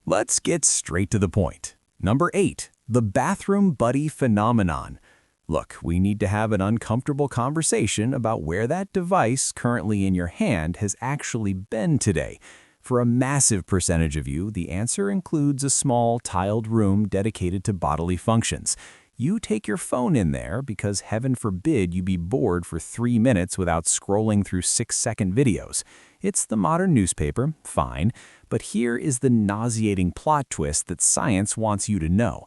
Let's get straight to the point. Number 8, the bathroom buddy phenomenon. Look, we need to have an uncomfortable conversation about where that device currently in your hand has actually been today. For a massive percentage of you, the answer includes a small, tiled room dedicated to bodily functions. You take your phone in there because heaven forbid you be bored for 3 minutes without scrolling through 6-second videos. It's the modern newspaper, fine, but here is the nauseating plot twist that science wants you to know.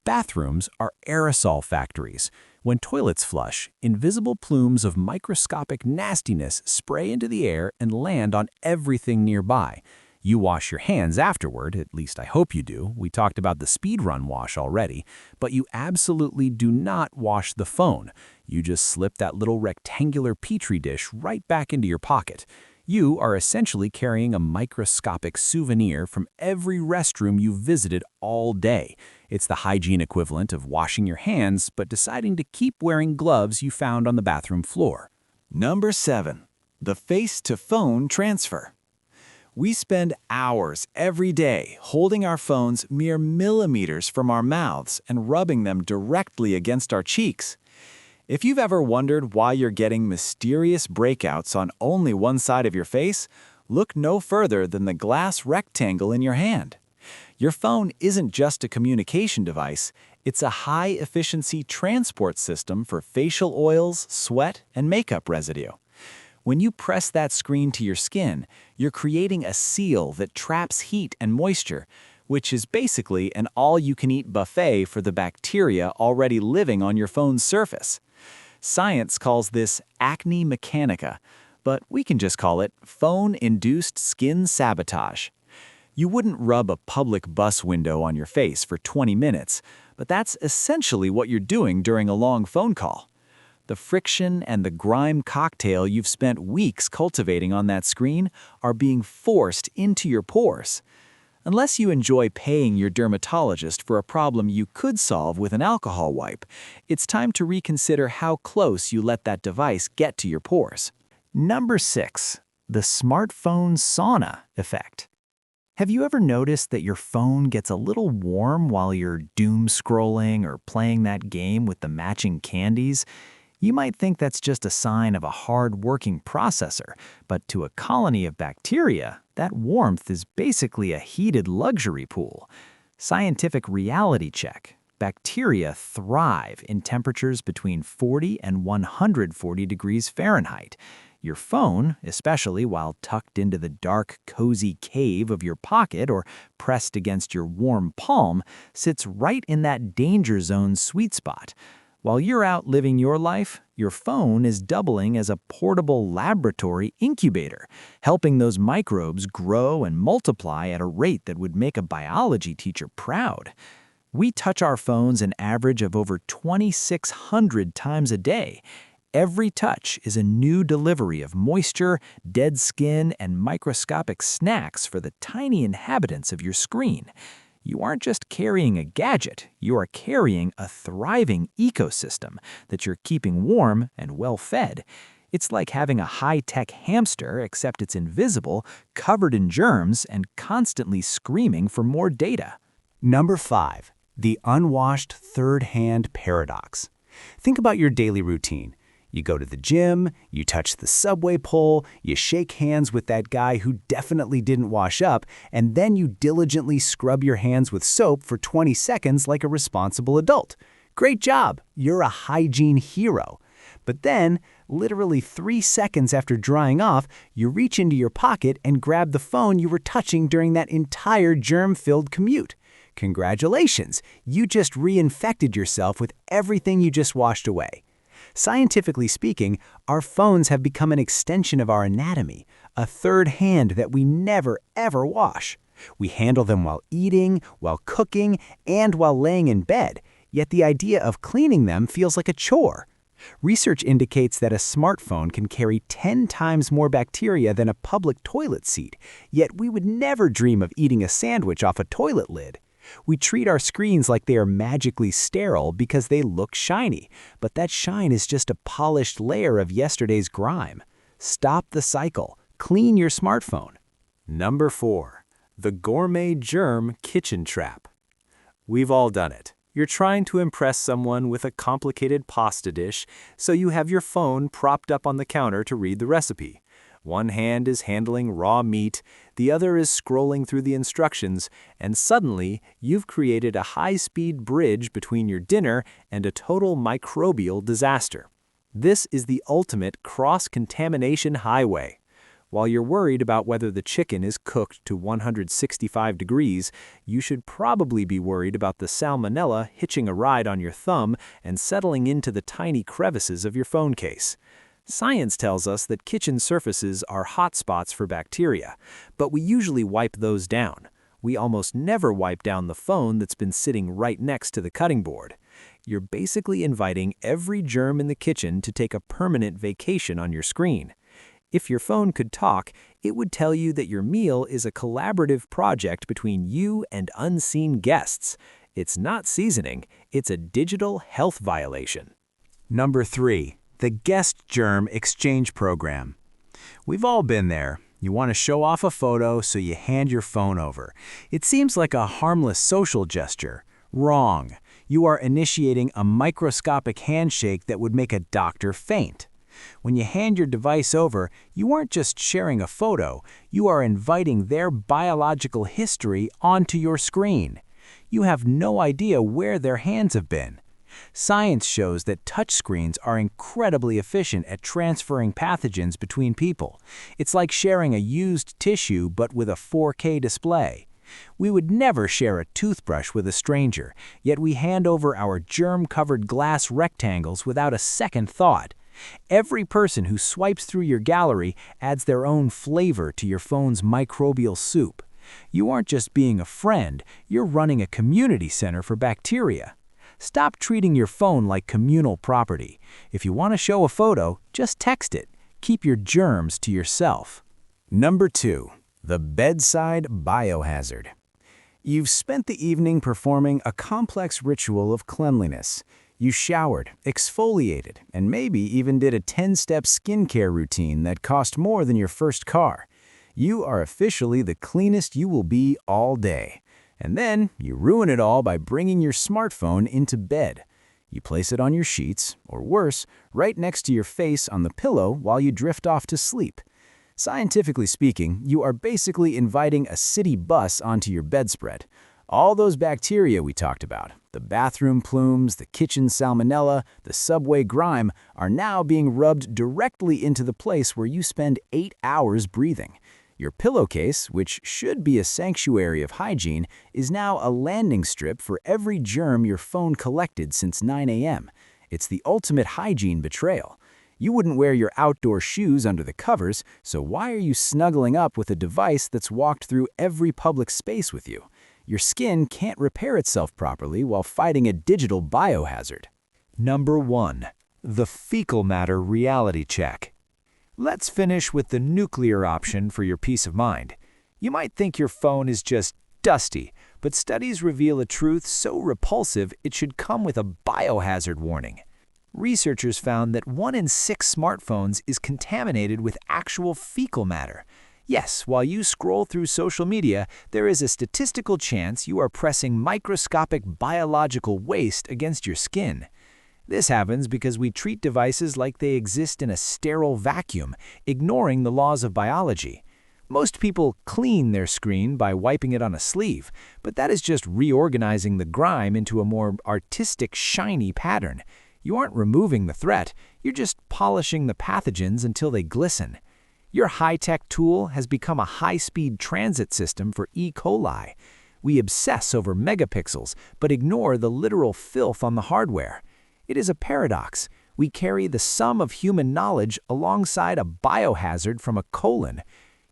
Bathrooms are aerosol factories. When toilets flush, invisible plumes of microscopic nastiness spray into the air and land on everything nearby. You wash your hands afterward, at least I hope you do. We talked about the speed run wash already, but you absolutely do not wash the phone. You just slip that little rectangular petri dish right back into your pocket. You are essentially carrying a microscopic souvenir from every restroom you visited all day. It's the hygiene equivalent of washing your hands but deciding to keep wearing gloves you found on the bathroom floor. Number 7. The face-to-phone transfer. We spend hours every day holding our phones mere millimeters from our mouths and rubbing them directly against our cheeks. If you've ever wondered why you're getting mysterious breakouts on only one side of your face, look no further than the glass rectangle in your hand. Your phone isn't just a communication device, it's a high-efficiency transport system for facial oils, sweat, and makeup residue. When you press that screen to your skin, you're creating a seal that traps heat and moisture, which is basically an all-you-can-eat buffet for the bacteria already living on your phone's surface. Science calls this acne mechanica, but we can just call it phone-induced skin sabotage. You wouldn't rub a public bus window on your face for 20 minutes, but that's essentially what you're doing during a long phone call. The friction and the grime cocktail you've spent weeks cultivating on that screen are being forced into your pores. Unless you enjoy paying your dermatologist for a problem you could solve with an alcohol wipe, it's time to reconsider how close you let that device get to your pores. Number 6. The smartphone sauna effect. Have you ever noticed that your phone gets a little warm while you're doom scrolling or playing that game with the matching candies? You might think that's just a sign of a hard-working processor, but to a colony of bacteria, that warmth is basically a heated luxury pool. Scientific reality check. Bacteria thrive in temperatures between 40 and 140 degrees Fahrenheit. Your phone, especially while tucked into the dark, cozy cave of your pocket or pressed against your warm palm, sits right in that danger zone sweet spot. While you're out living your life, your phone is doubling as a portable laboratory incubator, helping those microbes grow and multiply at a rate that would make a biology teacher proud. We touch our phones an average of over 2,600 times a day. Every touch is a new delivery of moisture, dead skin, and microscopic snacks for the tiny inhabitants of your screen. You aren't just carrying a gadget, you are carrying a thriving ecosystem that you're keeping warm and well-fed. It's like having a high-tech hamster, except it's invisible, covered in germs, and constantly screaming for more data. Number 5. The unwashed third-hand paradox. Think about your daily routine. You go to the gym, you touch the subway pole, you shake hands with that guy who definitely didn't wash up, and then you diligently scrub your hands with soap for 20 seconds like a responsible adult. Great job! You're a hygiene hero. But then, literally 3 seconds after drying off, you reach into your pocket and grab the phone you were touching during that entire germ-filled commute. Congratulations! You just reinfected yourself with everything you just washed away. Scientifically speaking, our phones have become an extension of our anatomy, a third hand that we never, ever wash. We handle them while eating, while cooking, and while laying in bed, yet the idea of cleaning them feels like a chore. Research indicates that a smartphone can carry 10 times more bacteria than a public toilet seat, yet we would never dream of eating a sandwich off a toilet lid. We treat our screens like they are magically sterile because they look shiny, but that shine is just a polished layer of yesterday's grime. Stop the cycle. Clean your smartphone. Number 4. the Gourmet Germ kitchen trap. We've all done it. You're trying to impress someone with a complicated pasta dish, so you have your phone propped up on the counter to read the recipe. One hand is handling raw meat, the other is scrolling through the instructions, and suddenly you've created a high-speed bridge between your dinner and a total microbial disaster. This is the ultimate cross-contamination highway. While you're worried about whether the chicken is cooked to 165 degrees, you should probably be worried about the salmonella hitching a ride on your thumb and settling into the tiny crevices of your phone case. Science tells us that kitchen surfaces are hotspots for bacteria, but we usually wipe those down. We almost never wipe down the phone that's been sitting right next to the cutting board. You're basically inviting every germ in the kitchen to take a permanent vacation on your screen. If your phone could talk, it would tell you that your meal is a collaborative project between you and unseen guests. It's not seasoning, it's a digital health violation. Number 3. The Guest Germ Exchange Program. We've all been there. You want to show off a photo, so you hand your phone over. It seems like a harmless social gesture. Wrong. You are initiating a microscopic handshake that would make a doctor faint. When you hand your device over, you aren't just sharing a photo, you are inviting their biological history onto your screen. You have no idea where their hands have been. Science shows that touchscreens are incredibly efficient at transferring pathogens between people. It's like sharing a used tissue but with a 4K display. We would never share a toothbrush with a stranger, yet we hand over our germ-covered glass rectangles without a second thought. Every person who swipes through your gallery adds their own flavor to your phone's microbial soup. You aren't just being a friend, you're running a community center for bacteria. Stop treating your phone like communal property. If you want to show a photo, just text it. Keep your germs to yourself. Number 2. The Bedside Biohazard. You've spent the evening performing a complex ritual of cleanliness. You showered, exfoliated, and maybe even did a 10-step skincare routine that cost more than your first car. You are officially the cleanest you will be all day. And then you ruin it all by bringing your smartphone into bed. You place it on your sheets, or worse, right next to your face on the pillow while you drift off to sleep. Scientifically speaking, you are basically inviting a city bus onto your bedspread. All those bacteria we talked about, the bathroom plumes, the kitchen salmonella, the subway grime, are now being rubbed directly into the place where you spend 8 hours breathing. Your pillowcase, which should be a sanctuary of hygiene, is now a landing strip for every germ your phone collected since 9 a.m. It's the ultimate hygiene betrayal. You wouldn't wear your outdoor shoes under the covers, so why are you snuggling up with a device that's walked through every public space with you? Your skin can't repair itself properly while fighting a digital biohazard. Number 1. The fecal matter reality check. Let's finish with the nuclear option for your peace of mind. You might think your phone is just dusty, but studies reveal a truth so repulsive it should come with a biohazard warning. Researchers found that 1 in 6 smartphones is contaminated with actual fecal matter. Yes, while you scroll through social media, there is a statistical chance you are pressing microscopic biological waste against your skin. This happens because we treat devices like they exist in a sterile vacuum, ignoring the laws of biology. Most people clean their screen by wiping it on a sleeve, but that is just reorganizing the grime into a more artistic, shiny pattern. You aren't removing the threat, you're just polishing the pathogens until they glisten. Your high-tech tool has become a high-speed transit system for E. coli. We obsess over megapixels, but ignore the literal filth on the hardware. It is a paradox. We carry the sum of human knowledge alongside a biohazard from a colon.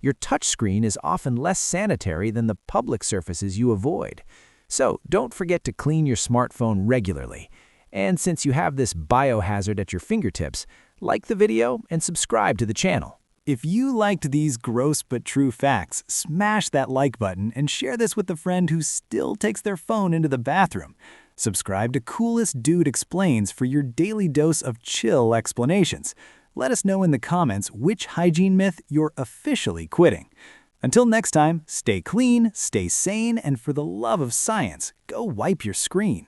Your touchscreen is often less sanitary than the public surfaces you avoid. So don't forget to clean your smartphone regularly. And since you have this biohazard at your fingertips, like the video and subscribe to the channel. If you liked these gross but true facts, smash that like button and share this with a friend who still takes their phone into the bathroom. Subscribe to Coolest Dude Explains for your daily dose of chill explanations. Let us know in the comments which hygiene myth you're officially quitting. Until next time, stay clean, stay sane, and for the love of science, go wipe your screen.